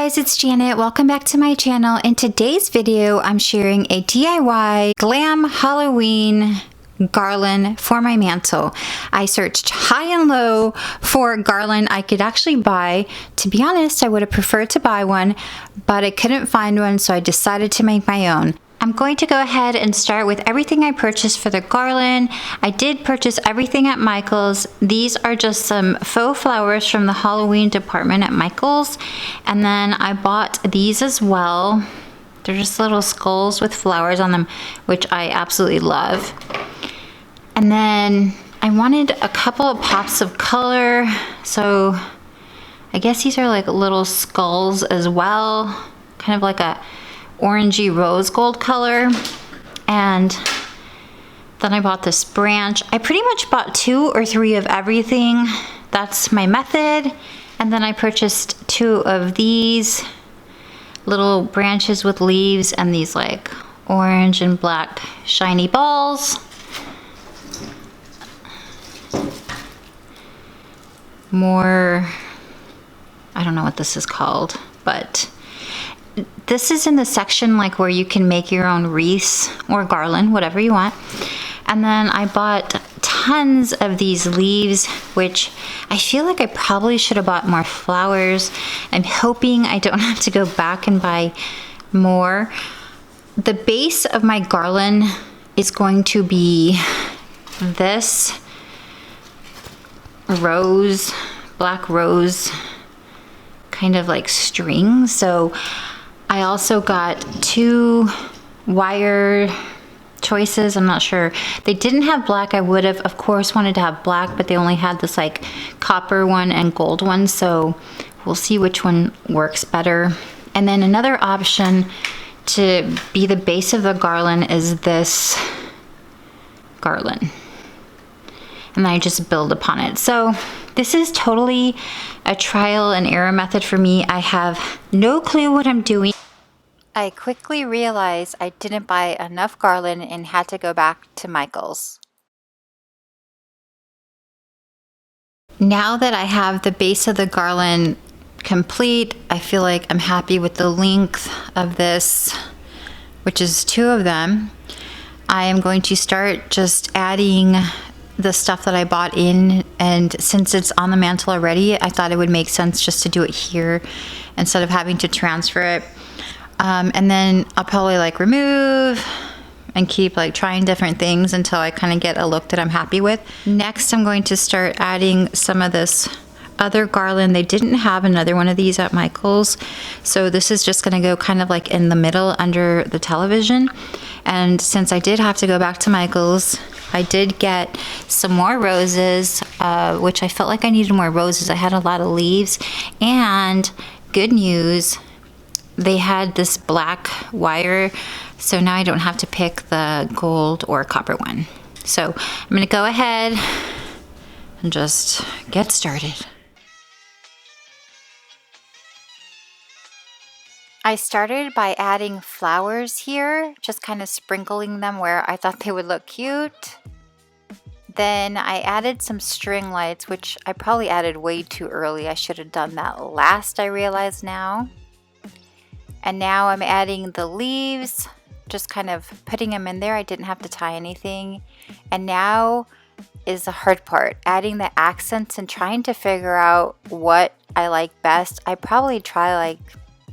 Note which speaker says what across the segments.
Speaker 1: guys, it's Janet. Welcome back to my channel. In today's video, I'm sharing a DIY glam Halloween garland for my mantle. I searched high and low for garland I could actually buy. To be honest, I would have preferred to buy one, but I couldn't find one, so I decided to make my own. I'm going to go ahead and start with everything I purchased for the garland. I did purchase everything at Michael's. These are just some faux flowers from the Halloween department at Michael's. And then I bought these as well. They're just little skulls with flowers on them, which I absolutely love. And then I wanted a couple of pops of color. So I guess these are like little skulls as well. Kind of like a orangey rose gold color. And then I bought this branch. I pretty much bought 2 or 3 of everything. That's my method. And then I purchased 2 of these little branches with leaves and these like orange and black shiny balls. More, I don't know what this is called, but this is in the section like where you can make your own wreaths or garland, whatever you want. And then I bought tons of these leaves, which I feel like I probably should have bought more flowers. I'm hoping I don't have to go back and buy more. The base of my garland is going to be this rose, black rose kind of like string. So I also got 2 wire choices. I'm not sure. They didn't have black. I would have, of course, wanted to have black, but they only had this like copper one and gold one. So we'll see which one works better. And then another option to be the base of the garland is this garland. And then I just build upon it. So this is totally a trial and error method for me. I have no clue what I'm doing. I quickly realized I didn't buy enough garland and had to go back to Michael's. Now that I have the base of the garland complete, I feel like I'm happy with the length of this, which is 2 of them. I am going to start just adding the stuff that I bought in, and since it's on the mantle already, I thought it would make sense just to do it here instead of having to transfer it. And then I'll probably like remove and keep like trying different things until I kind of get a look that I'm happy with. Next, I'm going to start adding some of this other garland. They didn't have another one of these at Michael's, so this is just going to go kind of like in the middle under the television. And since I did have to go back to Michael's, I did get some more roses, which I felt like I needed more roses. I had a lot of leaves, and good news, they had this black wire, so now I don't have to pick the gold or copper one. So I'm gonna go ahead and just get started. I started by adding flowers here, just kind of sprinkling them where I thought they would look cute. Then I added some string lights, which I probably added way too early. I should have done that last, I realize now. And now I'm adding the leaves, just kind of putting them in there. I didn't have to tie anything. And now is the hard part, adding the accents and trying to figure out what I like best. I probably try like,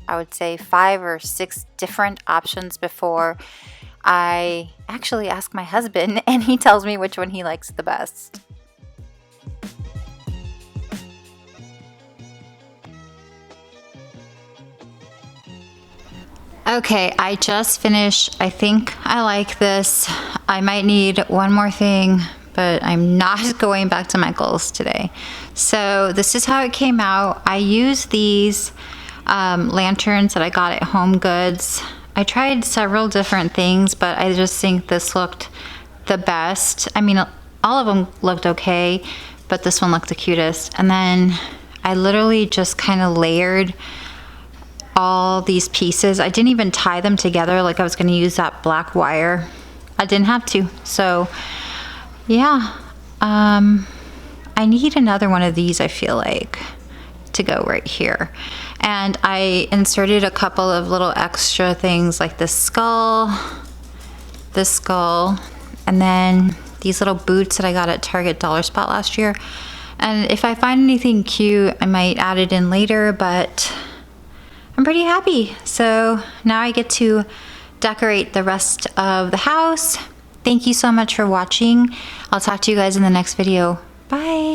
Speaker 1: I would say 5 or 6 different options before I actually ask my husband, and he tells me which one he likes the best. Okay, I just finished. I think I like this. I might need one more thing, but I'm not going back to Michael's today. So this is how it came out. I used these lanterns that I got at Home Goods. I tried several different things, but I just think this looked the best. I mean, all of them looked okay, but this one looked the cutest. And then I literally just kind of layered all these pieces. I didn't even tie them together like I was going to use that black wire. I didn't have to. So yeah, I need another one of these, I feel like, to go right here. And I inserted a couple of little extra things like this skull, and then these little boots that I got at Target Dollar Spot last year. And if I find anything cute, I might add it in later, but I'm pretty happy. So now I get to decorate the rest of the house. Thank you so much for watching. I'll talk to you guys in the next video. Bye.